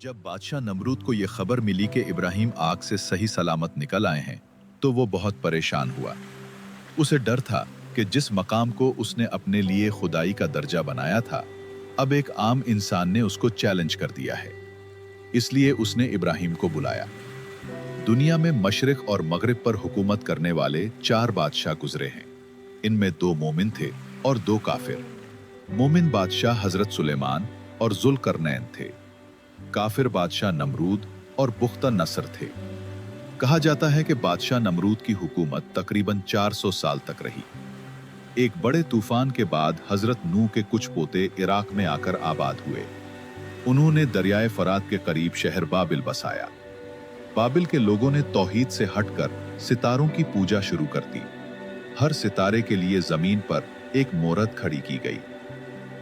जब बादशाह नमरूद को यह खबर मिली कि इब्राहिम आग से सही सलामत निकल आए हैं, तो वो बहुत परेशान हुआ। उसे डर था कि जिस मकाम को उसने अपने लिए खुदाई का दर्जा बनाया था, अब एक आम इंसान ने उसको चैलेंज कर दिया है। इसलिए उसने इब्राहिम को बुलाया। दुनिया में मशरिक और मगरिब पर हुकूमत करने वाले 4 बादशाह गुजरे हैं। इनमें 2 मोमिन थे और 2 काफिर। मोमिन बादशाह हजरत सुलेमान और जुल्करनैन थे। काफिर बादशाह नमरूद और बुख्ता नसर थे। कहा जाता है कि बादशाह नमरूद की हुकूमत तकरीबन 400 साल तक रही। एक बड़े तूफान के बाद हजरत नूह के कुछ पोते इराक में आकर आबाद हुए। उन्होंने दरियाए फरात के करीब शहर बाबिल बसाया। बाबिल के लोगों ने तौहीद से हटकर सितारों की पूजा शुरू कर दी। हर सितारे के लिए जमीन पर एक मूरत खड़ी की गई।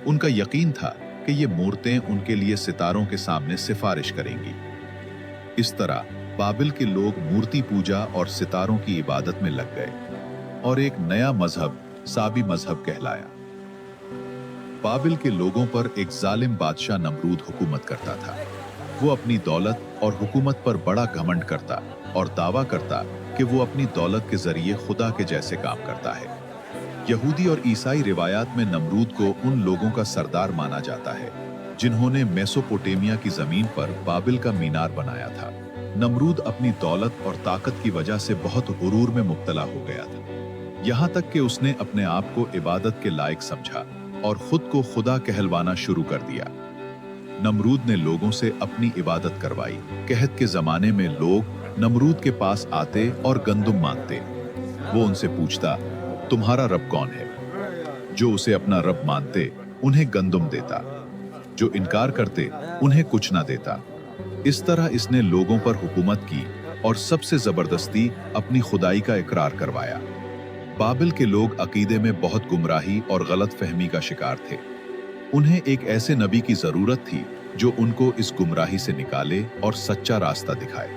उनका यकीन था कि ये मूर्तें उनके लिए सितारों के सामने सिफारिश करेंगी। इस तरह बाबिल के लोग मूर्ति पूजा और सितारों की इबादत में लग गए और एक नया मजहब साबी मजहब कहलाया। बाबिल के लोगों पर एक जालिम बादशाह नमरूद हुकूमत करता था। वो अपनी दौलत और हुकूमत पर बड़ा घमंड करता और दावा करता कि वो अपनी दौलत के जरिए खुदा के जैसे काम करता है। यहूदी और ईसाई रिवायात में नमरूद को उन लोगों का सरदार माना जाता है जिन्होंने मेसोपोटामिया की जमीन पर बाबिल का मीनार बनाया था। नमरूद अपनी दौलत और ताकत की वजह से बहुत गुरूर में मुब्तला हो गया था। यहाँ तक कि उसने अपने आप को इबादत के लायक समझा और खुद को खुदा कहलवाना शुरू कर दिया। नमरूद ने लोगों से अपनी इबादत करवाई। कहत के जमाने में लोग नमरूद के पास आते और गंदुम मांगते। वो उनसे पूछता, तुम्हारा रब कौन है? जो उसे अपना रब मानते उन्हें गंदुम देता, जो इनकार करते उन्हें कुछ ना देता। इस तरह इसने लोगों पर हुकूमत की और सबसे जबरदस्ती अपनी खुदाई का इकरार करवाया। बाबिल के लोग अकीदे में बहुत गुमराही और गलत फहमी का शिकार थे। उन्हें एक ऐसे नबी की जरूरत थी जो उनको इस गुमराही से निकाले और सच्चा रास्ता दिखाए।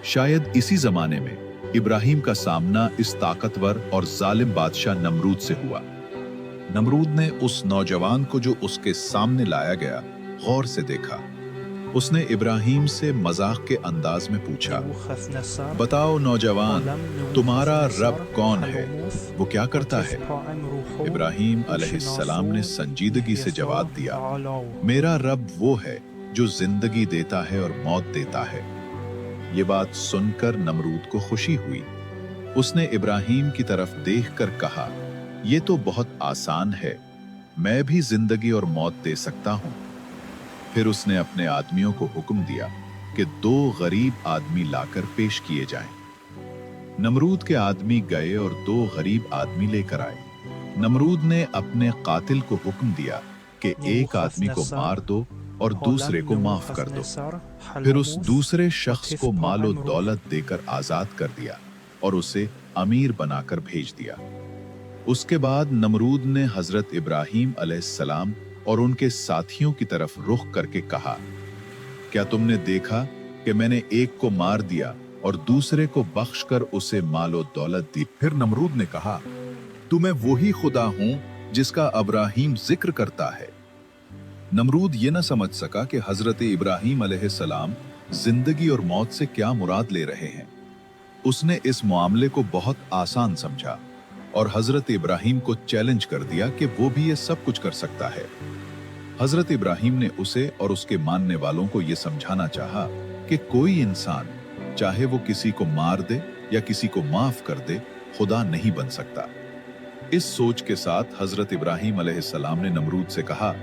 शायद इसी जमाने में इब्राहिम का सामना इस ताकतवर और जालिम बादशाह नमरूद से हुआ। नमरूद ने उस नौजवान को जो उसके सामने लाया गया गौर से देखा। उसने इब्राहिम से मजाक के अंदाज में पूछा, बताओ नौजवान, तुम्हारा रब कौन है? वो क्या करता है? इब्राहिम अलैहिस्सलाम ने संजीदगी से जवाब दिया, मेरा रब वो है जो जिंदगी देता है और मौत देता है। ये बात सुनकर नमरूद को खुशी हुई। उसने इब्राहिम की तरफ देखकर कहा, ये तो बहुत आसान है, मैं भी जिंदगी और मौत दे सकता हूं। फिर उसने अपने आदमियों को हुक्म दिया कि 2 गरीब आदमी लाकर पेश किए जाएं। नमरूद के आदमी गए और 2 गरीब आदमी लेकर आए। नमरूद ने अपने कातिल को हुक्म दिया कि एक आदमी को मार दो और दूसरे को माफ कर दो। फिर उस दूसरे शख्स को मालो दौलत देकर आजाद कर दिया और उसे अमीर बनाकर भेज दिया। उसके बाद नमरूद ने हजरत इब्राहिम अलैहिस्सलाम और उनके साथियों की तरफ रुख करके कहा, क्या तुमने देखा कि मैंने एक को मार दिया और दूसरे को बख्श कर उसे मालो दौलत दी? फिर नमरूद ने कहा, तो मैं वही खुदा हूं जिसका इब्राहिम जिक्र करता है। नमरूद ये न समझ सका कि हजरत इब्राहिम अलैहिस्सलाम जिंदगी और मौत से क्या मुराद ले रहे हैं। उसने इस मामले को बहुत आसान समझा और हजरत इब्राहिम को चैलेंज कर दिया कि वो भी ये सब कुछ कर सकता है। हजरत इब्राहिम ने उसे और उसके मानने वालों को ये समझाना चाहा कि कोई इंसान चाहे वो किसी को मार दे या किसी को माफ कर दे, खुदा नहीं बन सकता। इस सोच के साथ हजरत इब्राहिम अलैहिस्सलाम ने नमरूद से कहा,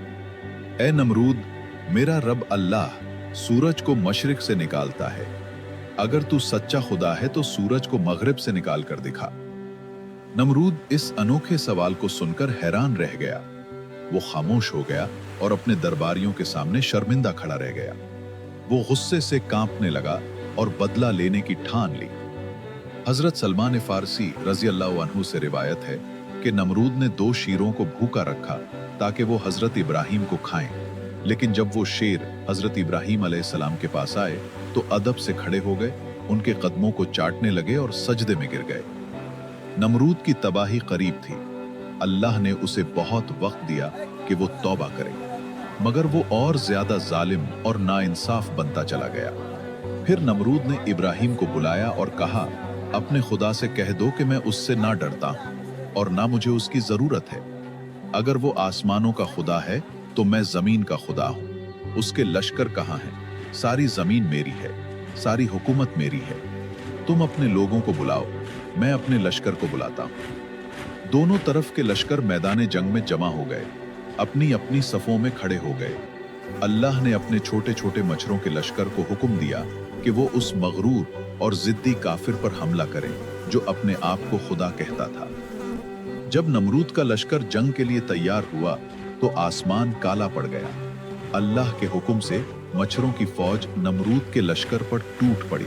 ए नमरूद, मेरा रब अल्लाह सूरज को मशरिक से निकालता है। अगर तू सच्चा खुदा है तो सूरज को मगरिब से निकाल कर दिखा। नमरूद इस अनोखे सवाल को सुनकर हैरान रह गया। वो खामोश हो गया और अपने दरबारियों के सामने शर्मिंदा खड़ा रह गया। वो गुस्से से कांपने लगा और बदला लेने की ठान ली। हजरत सलमान फारसी रजी अल्लाह अन्हु से रिवायत है कि नमरूद ने 2 शेरों को भूखा रखा ताकि वो हजरत इब्राहिम को खाएं। लेकिन जब वो शेर हजरत इब्राहिम अलैहिस्सलाम के पास आए तो अदब से खड़े हो गए, उनके कदमों को चाटने लगे और सजदे में गिर गए। नमरूद की तबाही करीब थी। अल्लाह ने उसे बहुत वक्त दिया कि वो तौबा करे। मगर वो और ज्यादा जालिम और नाइंसाफ बनता चला गया। फिर नमरूद ने इब्राहिम को बुलाया और कहा, अपने खुदा से कह दो कि मैं उससे ना डरता हूं और ना मुझे उसकी जरूरत है। अगर वो आसमानों का खुदा है तो मैं जमीन का खुदा हूं। उसके लश्कर कहाँ हैं? सारी जमीन मेरी है, सारी हुकूमत मेरी है। तुम अपने लोगों को बुलाओ, मैं अपने लश्कर को बुलाता हूं। दोनों तरफ के लश्कर मैदान जंग में जमा हो गए, अपनी अपनी सफों में खड़े हो गए। अल्लाह ने अपने छोटे छोटे मच्छरों के लश्कर को हुक्म दिया कि वो उस मगरूर और जिद्दी काफिर पर हमला करें जो अपने आप को खुदा कहता था। जब नमरूद का लश्कर जंग के लिए तैयार हुआ तो आसमान काला पड़ गया। अल्लाह के हुक्म से मच्छरों की फौज नमरूद के लश्कर पर टूट पड़ी।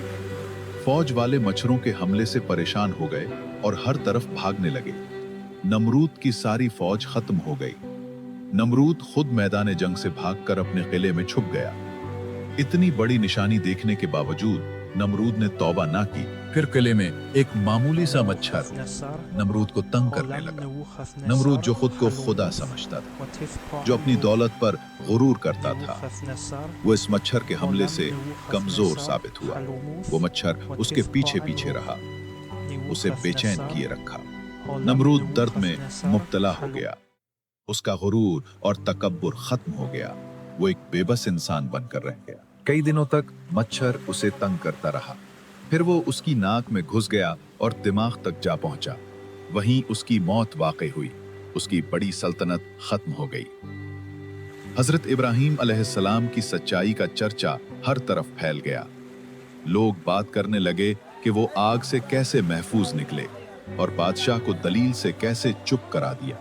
फौज वाले मच्छरों के हमले से परेशान हो गए और हर तरफ भागने लगे। नमरूद की सारी फौज खत्म हो गई। नमरूद खुद मैदान जंग से भागकर अपने किले में छुप गया। इतनी बड़ी निशानी देखने के बावजूद नमरूद ने तौबा ना की। फिर किले में एक मामूली सा मच्छर नमरूद को तंग करने लगा। नमरूद जो खुद को खुदा समझता था, जो अपनी दौलत पर गुरूर करता था, वो इस मच्छर के हमले से कमजोर साबित हुआ। वो मच्छर उसके पीछे पीछे रहा, उसे बेचैन किए रखा। नमरूद दर्द में मुब्तला हो गया। उसका गुरूर और तकब्बुर खत्म हो गया। वो एक बेबस इंसान बनकर रह गया। कई दिनों तक मच्छर उसे तंग करता रहा। फिर वो उसकी नाक में घुस गया और दिमाग तक जा पहुंचा। वहीं उसकी मौत वाक़ई हुई। उसकी बड़ी सल्तनत खत्म हो गई। हजरत इब्राहिम अलैहिस्सलाम की सच्चाई का चर्चा हर तरफ फैल गया। लोग बात करने लगे कि वो आग से कैसे महफूज निकले और बादशाह को दलील से कैसे चुप करा दिया।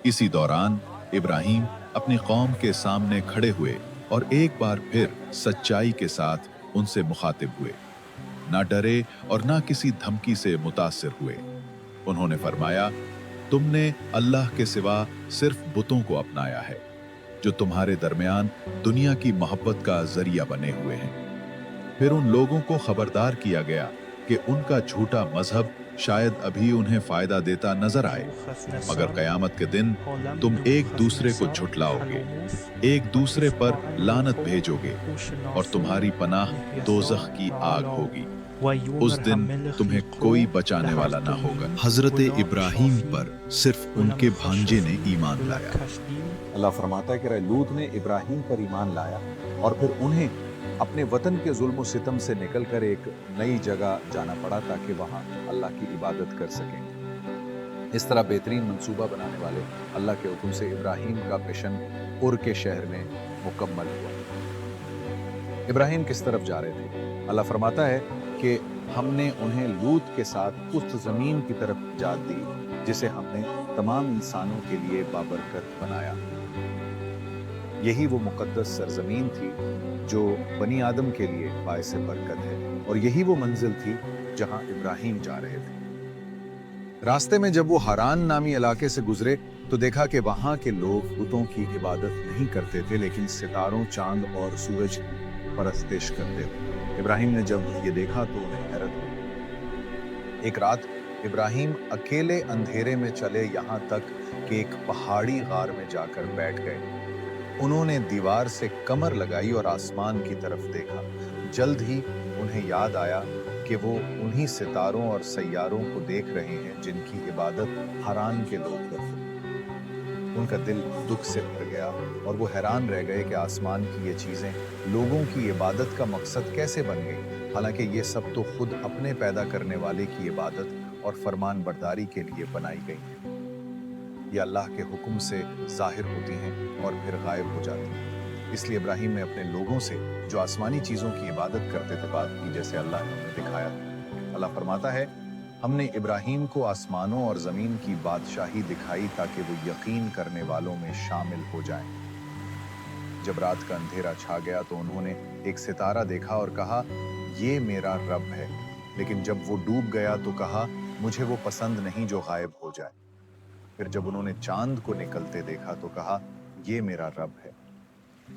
इसी दौरान इब्राहिम अपनी कौम के सामने खड़े हुए और एक बार फिर सच्चाई के साथ उनसे मुखातिब हुए। ना डरे और ना किसी धमकी से मुतासिर हुए। उन्होंने फरमाया, तुमने अल्लाह के सिवा सिर्फ बुतों को अपनाया है जो तुम्हारे दरमियान दुनिया की मोहब्बत का जरिया बने हुए हैं। फिर उन लोगों को खबरदार किया गया कि उनका झूठा मजहब शायद अभी उन्हें फायदा देता नजर आए, मगर कयामत के दिन तुम एक दूसरे को झुठलाओगे, एक दूसरे पर लानत भेजोगे और तुम्हारी पनाह दोज़ख की आग होगी। उस दिन तुम्हें कोई बचाने वाला ना होगा। हजरत इब्राहिम पर सिर्फ उनके भांजे ने ईमान लाया। अल्लाह फरमाता है कि लूत ने इब्राहिम पर ईमान लाया और फिर उन्हें अपने वतन के जुल्म सितम से निकलकर एक नई जगह जाना पड़ा ताकि वहाँ अल्लाह की इबादत कर सकें। इस तरह बेहतरीन मंसूबा बनाने वाले अल्लाह के हुक्म से इब्राहिम का मिशन उर के शहर में मुकम्मल हुआ। इब्राहिम किस तरफ जा रहे थे? अल्लाह फरमाता है कि हमने उन्हें लूत के साथ उस ज़मीन की तरफ इजाज़त दी जिसे हमने तमाम इंसानों के लिए बाबरकत बनाया। यही वो मुक़द्दस सरज़मीन थी जो बनी आदम के लिए बाइस बरकत है और यही वो मंजिल थी जहां इब्राहिम जा रहे थे। रास्ते में जब वो हरान नामी इलाके से गुजरे तो देखा कि वहां के लोग बुतों की इबादत नहीं करते थे लेकिन सितारों, चांद और सूरज की परस्तिश करते थे। इब्राहिम ने जब ये देखा तो उन्हें हैरत हुई। एक रात इब्राहिम अकेले अंधेरे में चले यहाँ तक कि एक पहाड़ी गार में जाकर बैठ गए। उन्होंने दीवार से कमर लगाई और आसमान की तरफ देखा। जल्द ही उन्हें याद आया कि वो उन्हीं सितारों और सैयारों को देख रहे हैं जिनकी इबादत हरान के लोग करते। उनका दिल दुख से भर गया और वो हैरान रह गए कि आसमान की ये चीज़ें लोगों की इबादत का मकसद कैसे बन गई, हालांकि ये सब तो खुद अपने पैदा करने वाले की इबादत और फरमान बरदारी के लिए बनाई गई हैं। ये अल्लाह के हुक्म से जाहिर होती हैं और फिर गायब हो जाती हैं। इसलिए इब्राहिम ने अपने लोगों से जो आसमानी चीज़ों की इबादत करते थे बात की जैसे अल्लाह ने उन्हें दिखाया। अल्लाह फरमाता है, हमने इब्राहिम को आसमानों और ज़मीन की बादशाही दिखाई ताकि वो यकीन करने वालों में शामिल हो जाएं। जब रात का अंधेरा छा गया तो उन्होंने एक सितारा देखा और कहा, ये मेरा रब है। लेकिन जब वो डूब गया तो कहा, मुझे वो पसंद नहीं जो गायब हो जाए। फिर जब उन्होंने चांद को निकलते देखा तो कहा, ये मेरा रब है।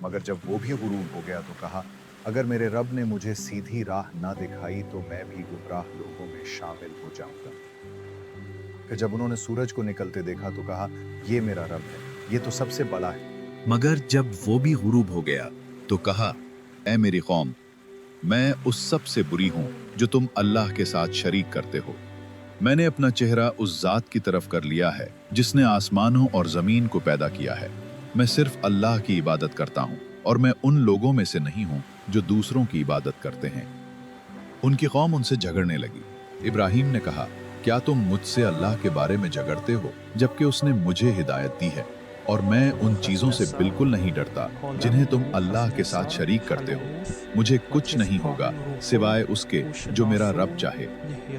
मगर जब वो भी गुरूर हो गया तो कहा, अगर मेरे रब ने मुझे सीधी राह ना दिखाई तो मैं भी गुमराह लोगों में शामिल हो जाऊंगा। फिर जब उन्होंने सूरज को निकलते देखा तो कहा, ये मेरा रब है, ये तो सबसे बड़ा है। मगर जब वो भी गुरूब हो गया तो कहा, ऐ मेरी कौम, मैं उस सब से बुरी हूं जो तुम अल्लाह के साथ शरीक करते हो। मैंने अपना चेहरा उस जात की तरफ कर लिया है जिसने आसमानों और जमीन को पैदा किया है। मैं सिर्फ अल्लाह की इबादत करता हूं और मैं उन लोगों में से नहीं हूं जो दूसरों की इबादत करते हैं। उनकी कौम उनसे झगड़ने लगी। इब्राहिम ने कहा, क्या तुम मुझसे अल्लाह के बारे में झगड़ते हो जबकि उसने मुझे हिदायत दी है, और मैं उन चीजों से बिल्कुल नहीं डरता जिन्हें तुम अल्लाह के साथ शरीक करते हो। मुझे कुछ नहीं होगा सिवाय उसके जो मेरा रब चाहे।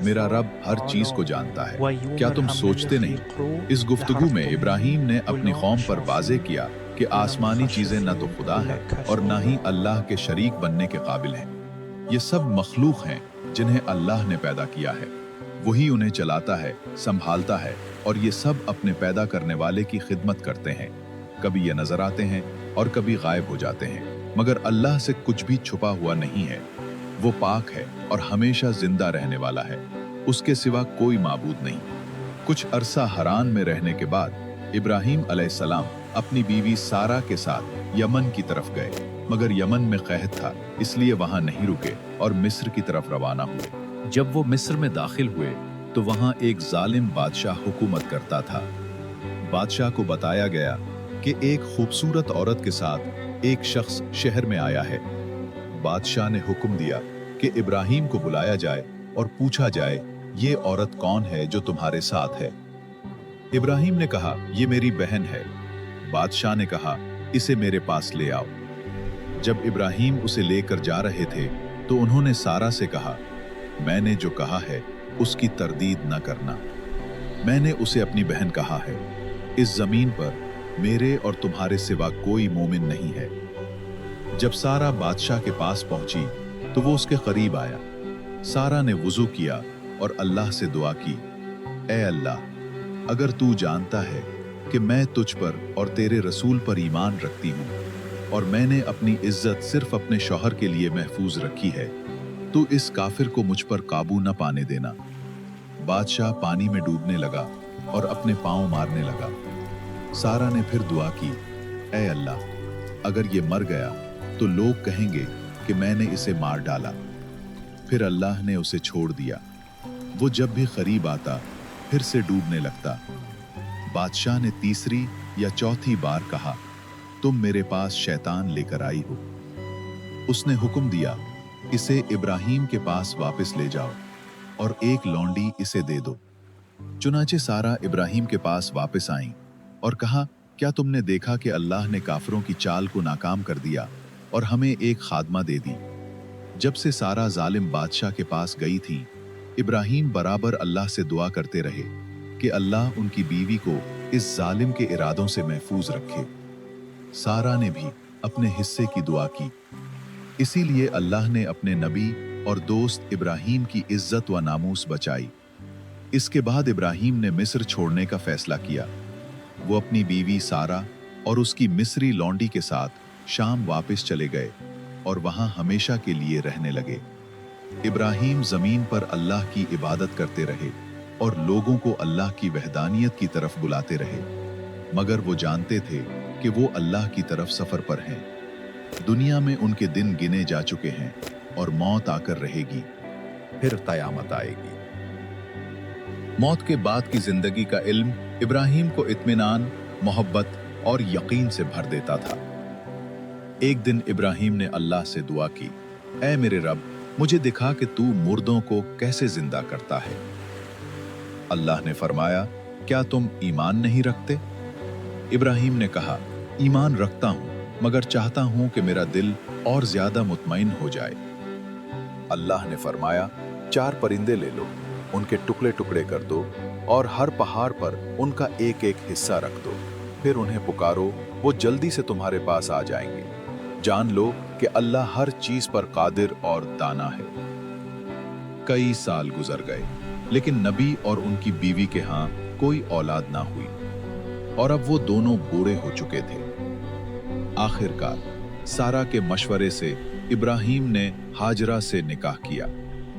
मेरा रब हर चीज को जानता है। क्या तुम सोचते नहीं? इस गुफ्तगू में इब्राहिम ने अपनी कौम पर वाज़े किया कि आसमानी चीजें न तो खुदा है और न ही अल्लाह के शरीक बनने के काबिल हैं। ये सब मखलूक हैं जिन्हें अल्लाह ने पैदा किया है। वही उन्हें चलाता है, संभालता है, और ये सब अपने पैदा करने वाले की खिदमत करते हैं। कभी ये नजर आते हैं और कभी गायब हो जाते हैं, मगर अल्लाह से कुछ भी छुपा हुआ नहीं है। वो पाक है और हमेशा जिंदा रहने वाला है। उसके सिवा कोई माबूद नहीं। कुछ अरसा हरान में रहने के बाद इब्राहिम अलैहिस्सलाम अपनी बीवी सारा के साथ यमन की तरफ गए, मगर यमन में कहत था, इसलिए वहां नहीं रुके और मिस्र की तरफ रवाना हुए। जब वो मिस्र में दाखिल हुए तो वहां एक जालिम बादशाह हुकूमत करता था। बादशाह को बताया गया कि एक खूबसूरत औरत के साथ एक शख्स शहर में आया है। बादशाह ने हुक्म दिया कि इब्राहिम को बुलाया जाए और पूछा जाए, ये औरत कौन है जो तुम्हारे साथ है? इब्राहिम ने कहा, ये मेरी बहन है। बादशाह ने कहा, इसे मेरे पास ले आओ। जब इब्राहिम उसे लेकर जा रहे थे तो उन्होंने सारा से कहा, मैंने जो कहा है उसकी तरदीद न करना। मैंने उसे अपनी बहन कहा है। इस जमीन पर मेरे और तुम्हारे सिवा कोई मोमिन नहीं है। जब सारा बादशाह के पास पहुंची तो वो उसके करीब आया। सारा ने वुजू किया और अल्लाह से दुआ की, ऐ अल्लाह, अगर तू जानता है कि मैं तुझ पर और तेरे रसूल पर ईमान रखती हूँ और मैंने अपनी इज्जत सिर्फ अपने शौहर के लिए महफूज रखी है, तो इस काफिर को मुझ पर काबू न पाने देना। बादशाह पानी में डूबने लगा और अपने पांव मारने लगा। सारा ने फिर दुआ की, ऐ अल्लाह, अगर ये मर गया तो लोग कहेंगे कि मैंने इसे मार डाला। फिर अल्लाह ने उसे छोड़ दिया। वो जब भी करीब आता फिर से डूबने लगता। बादशाह ने तीसरी या चौथी बार कहा, तुम मेरे पास शैतान लेकर आई हो। उसने हुक्म दिया, इसे इब्राहिम के पास वापस ले जाओ और एक लौंडी इसे दे दो। चुनाचे सारा इब्राहिम के पास वापस आईं और कहा, क्या तुमने देखा कि अल्लाह ने काफिरों की चाल को नाकाम कर दिया और हमें एक खादमा दे दी? जब से सारा जालिम बादशाह के पास गई थी, इब्राहिम बराबर अल्लाह से दुआ करते रहे कि अल्लाह उनकी बीवी को इस जालिम के इरादों से महफूज रखे। सारा ने भी अपने हिस्से की दुआ की। इसीलिए अल्लाह ने अपने नबी और दोस्त इब्राहिम की इज्जत व नामूस बचाई। इसके बाद इब्राहिम ने मिस्र छोड़ने का फैसला किया। वो अपनी बीवी सारा और उसकी मिस्री लौंडी के साथ शाम वापस चले गए और वहां हमेशा के लिए रहने लगे। इब्राहिम जमीन पर अल्लाह की इबादत करते रहे और लोगों को अल्लाह की वहदानियत की तरफ बुलाते रहे, मगर वो जानते थे कि वो अल्लाह की तरफ सफर पर हैं। दुनिया में उनके दिन गिने जा चुके हैं और मौत आकर रहेगी, फिर कयामत आएगी। मौत के बाद की जिंदगी का इल्म इब्राहिम को इत्मीनान, मोहब्बत और यकीन से भर देता था। एक दिन इब्राहिम ने अल्लाह से दुआ की, ऐ मेरे रब, मुझे दिखा कि तू मुर्दों को कैसे जिंदा करता है। अल्लाह ने फरमाया, क्या तुम ईमान नहीं रखते? इब्राहिम ने कहा, ईमान रखता हूं, मगर चाहता हूं कि मेरा दिल और ज्यादा मुतमईन हो जाए। अल्लाह ने फरमाया, 4 परिंदे ले लो, उनके टुकड़े टुकड़े कर दो और हर पहाड़ पर उनका एक एक हिस्सा रख दो, फिर उन्हें पुकारो, वो जल्दी से तुम्हारे पास आ जाएंगे। जान लो कि अल्लाह हर चीज पर कादिर और दाना है। कई साल गुजर गए, लेकिन नबी और उनकी बीवी के हां कोई औलाद ना हुई और अब वो दोनों बूढ़े हो चुके थे। आखिरकार सारा के मशवरे से इब्राहिम ने हाजरा से निकाह किया,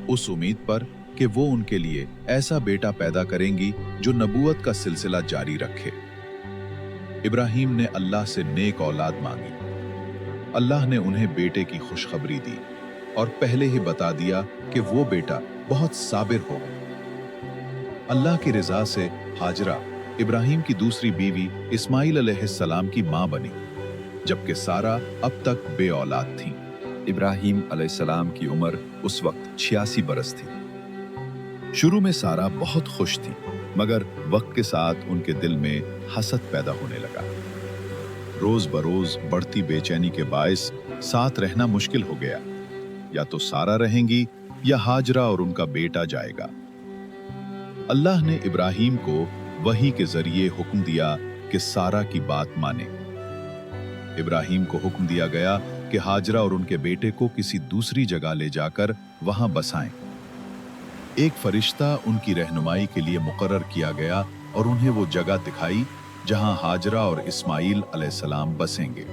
उस उम्मीद पर कि वो उनके लिए ऐसा बेटा पैदा करेंगी जो नबूवत का सिलसिला जारी रखे। इब्राहिम ने अल्लाह से नेक औलाद मांगी। अल्लाह ने उन्हें बेटे की खुशखबरी दी और पहले ही बता दिया कि वो बेटा बहुत साबिर होगा। अल्लाह की रिजा से हाजरा इब्राहिम की दूसरी बीवी इस्माइल अलैहिस्सलाम की मां बनी, जबकि सारा अब तक बे औलाद थी। इब्राहिम अलैहिस्सलाम की उम्र उस वक्त 86 बरस थी। शुरू में सारा बहुत खुश थी, मगर वक्त के साथ उनके दिल में हसद पैदा होने लगा। रोज बरोज बढ़ती बेचैनी के बायस साथ रहना मुश्किल हो गया। या तो सारा रहेंगी या हाजरा और उनका बेटा जाएगा। अल्लाह ने इब्राहिम को वही के जरिए हुक्म दिया कि सारा की बात माने। इब्राहिम को हुक्म दिया गया कि हाजरा और उनके बेटे को किसी दूसरी जगह ले जाकर वहां बसाएं। एक फरिश्ता उनकी रहनुमाई के लिए मुकर्रर किया गया और उन्हें वो जगह दिखाई जहां हाजरा और इस्माइल अलैहिस्सलाम बसेंगे।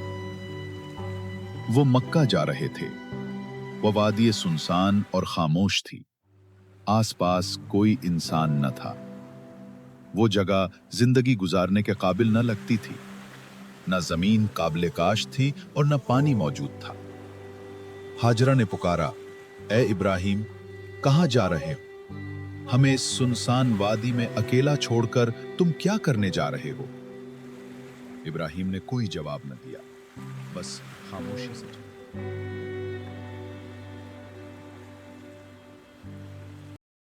वो मक्का जा रहे थे। वो वादी सुनसान और खामोश थी। आसपास कोई इंसान न था। वो जगह जिंदगी गुजारने के काबिल न लगती थी। न जमीन काबिल काश थी और न पानी मौजूद था। हाजरा ने पुकारा, ए इब्राहिम, कहां जा रहे हो? हमें इस सुनसान वादी में अकेला छोड़कर तुम क्या करने जा रहे हो? इब्राहिम ने कोई जवाब न दिया, बस खामोशी से चला।